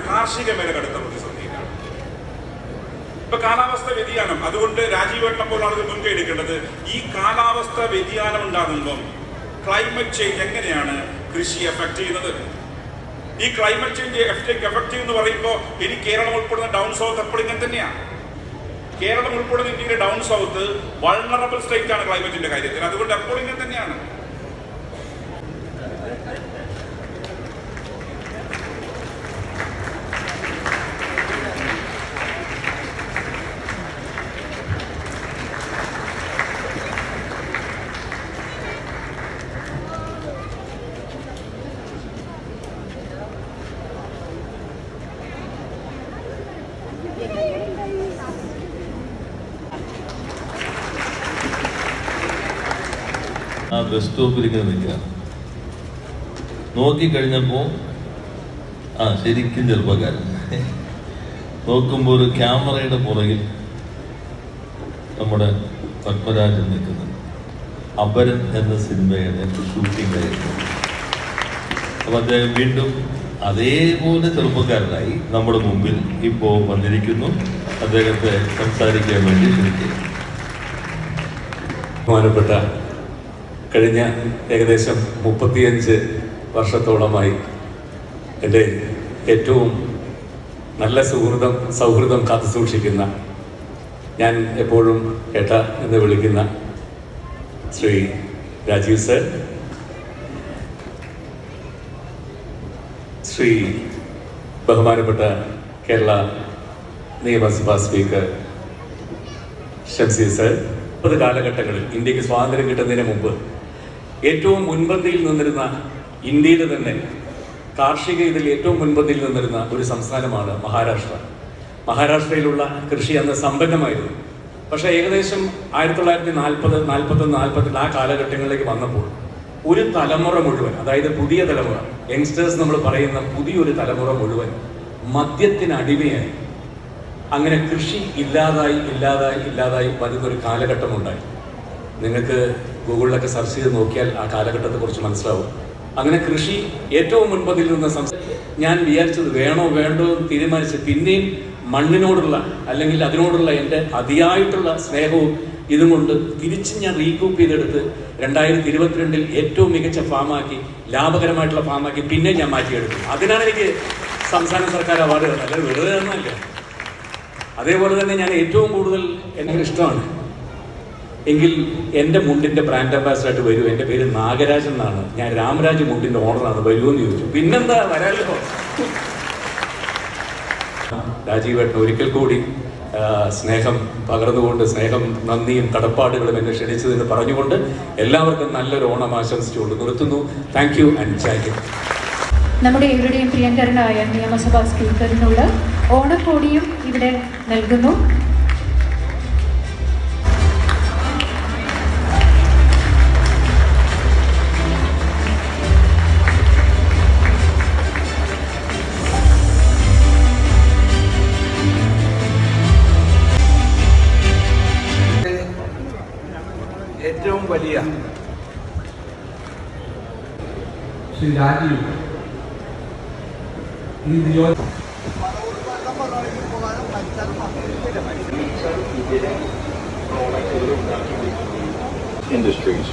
കാർഷിക മേഖല കടുത്ത പ്രതിസന്ധിയിലാണ്. ഇപ്പൊ കാലാവസ്ഥ വ്യതിയാനം, അതുകൊണ്ട് രാജീവേട്ടനെ പോലെ ആളുകൾ മുൻകൈ എടുക്കേണ്ടത് ഈ കാലാവസ്ഥ വ്യതിയാനം ഉണ്ടാകുമ്പം ക്ലൈമറ്റ് ചേഞ്ച് എങ്ങനെയാണ് കൃഷി എഫക്ട് ചെയ്യുന്നത്. ഈ ക്ലൈമറ്റ് ചേഞ്ച് എഫക്റ്റീവ് എന്ന് പറയുമ്പോൾ ഇനി കേരളം ഉൾപ്പെടുന്ന ഡൗൺ സൗത്ത് എപ്പോഴും ഇങ്ങനെ തന്നെയാണ്. കേരളം ഉൾപ്പെടുന്ന ഇന്ത്യയുടെ ഡൗൺ സൗത്ത് വൾണറബിൾ സ്റ്റേറ്റ് ആണ് ക്ലൈമറ്റിന്റെ കാര്യത്തിൽ. അതുകൊണ്ട് എപ്പോഴും ഇങ്ങനെ തന്നെയാണ്. ആ ബസ് സ്റ്റോപ്പിൽ ഇങ്ങനെ നിൽക്കുക നോക്കിക്കഴിഞ്ഞപ്പോൾ ശരിക്കും ചെറുപ്പക്കാരൻ നോക്കുമ്പോൾ ഒരു ക്യാമറയുടെ പുറകിൽ നമ്മുടെ പത്മരാജൻ നിൽക്കുന്നുണ്ട്. അപരൻ എന്ന സിനിമയുടെ ഷൂട്ടിംഗ് ആയിരുന്നു. അപ്പം അദ്ദേഹം വീണ്ടും അതേപോലെ ചെറുപ്പക്കാരനായി നമ്മുടെ മുമ്പിൽ ഇപ്പോൾ വന്നിരിക്കുന്നു. അദ്ദേഹത്തെ സംസാരിക്കാൻ വേണ്ടി ക്ഷണിക്കുക. ബഹുമാനപ്പെട്ട കഴിഞ്ഞ ഏകദേശം 35 വർഷത്തോളമായി എൻ്റെ ഏറ്റവും നല്ല സൗഹൃദം കാത്തു സൂക്ഷിക്കുന്ന, ഞാൻ എപ്പോഴും ഏട്ട എന്ന് വിളിക്കുന്ന ശ്രീ രാജീവ് സർ, ശ്രീ ബഹുമാനപ്പെട്ട കേരള നിയമസഭാ സ്പീക്കർ ഷംസീർ സർ, 30 കാലഘട്ടങ്ങളിൽ ഇന്ത്യക്ക് സ്വാതന്ത്ര്യം കിട്ടുന്നതിന് മുമ്പ് ഏറ്റവും മുൻപന്തിയിൽ നിന്നിരുന്ന, ഇന്ത്യയിൽ തന്നെ കാർഷിക ഇതിൽ ഏറ്റവും മുൻപന്തിയിൽ നിന്നിരുന്ന ഒരു സംസ്ഥാനമാണ് മഹാരാഷ്ട്ര. മഹാരാഷ്ട്രയിലുള്ള കൃഷി അന്ന് സമ്പന്നമായിരുന്നു. പക്ഷേ ഏകദേശം 1940, 41, 42 ആ കാലഘട്ടങ്ങളിലേക്ക് വന്നപ്പോൾ ഒരു തലമുറ മുഴുവൻ, അതായത് പുതിയ തലമുറ, യങ്സ്റ്റേഴ്സ് നമ്മൾ പറയുന്ന പുതിയൊരു തലമുറ മുഴുവൻ മദ്യത്തിനടിമയായി. അങ്ങനെ കൃഷി ഇല്ലാതായി വരുന്നൊരു കാലഘട്ടമുണ്ടായി. നിങ്ങൾക്ക് ഗൂഗിളിലൊക്കെ സെർച്ച് ചെയ്ത് നോക്കിയാൽ ആ കാലഘട്ടത്തെക്കുറിച്ച് മനസ്സിലാവും. അങ്ങനെ കൃഷി ഏറ്റവും മുൻപതിൽ നിന്ന് ഞാൻ വിചാരിച്ചത് വേണോ വേണ്ടോ എന്ന് തീരുമാനിച്ച് പിന്നെയും മണ്ണിനോടുള്ള അല്ലെങ്കിൽ അതിനോടുള്ള എൻ്റെ അതിയായിട്ടുള്ള സ്നേഹവും ഇതും കൊണ്ട് തിരിച്ച് ഞാൻ റീകൂപ്പ് ചെയ്തെടുത്ത് 2022 ഏറ്റവും മികച്ച ഫാമാക്കി, ലാഭകരമായിട്ടുള്ള ഫാമാക്കി പിന്നെ ഞാൻ മാറ്റിയെടുത്തു. അതിനാണ് എനിക്ക് സംസ്ഥാന സർക്കാർ അവാർഡ് തന്നത്, അല്ലെങ്കിൽ വെറുതെ തന്നല്ല. അതേപോലെ തന്നെ ഞാൻ ഏറ്റവും കൂടുതൽ എനിക്ക് ഇഷ്ടമാണ് എങ്കിൽ എൻ്റെ മുണ്ടിൻ്റെ ബ്രാൻഡ് അംബാസിഡറായിട്ട് വരൂ. എൻ്റെ പേര് നാഗരാജൻ എന്നാണ്, ഞാൻ രാമരാജ് മുണ്ടിൻ്റെ ഓണറാണ്, വരുമെന്ന് ചോദിച്ചു. പിന്നെന്താ, വരാമല്ലോ. രാജീവേട്ടൻ ഒരിക്കൽ കൂടി സ്നേഹം പകർന്നുകൊണ്ട്, സ്നേഹം, നന്ദിയും കടപ്പാടുകളും എന്നെ ക്ഷണിച്ചതെന്ന് പറഞ്ഞുകൊണ്ട് എല്ലാവർക്കും നല്ലൊരു ഓണം ആശംസിച്ചുകൊണ്ട് നിർത്തുന്നു. താങ്ക് യു ആൻഡ് ജയ്. നമ്മുടെ ഇവരുടെയും പ്രിയങ്കരനായ നിയമസഭാ സ്പീക്കറിനുള്ള ഓണക്കോടിയും ഇവിടെ നൽകുന്നു. ഏറ്റവും വലിയ ശ്രീ രാജീവ് ഈ industries.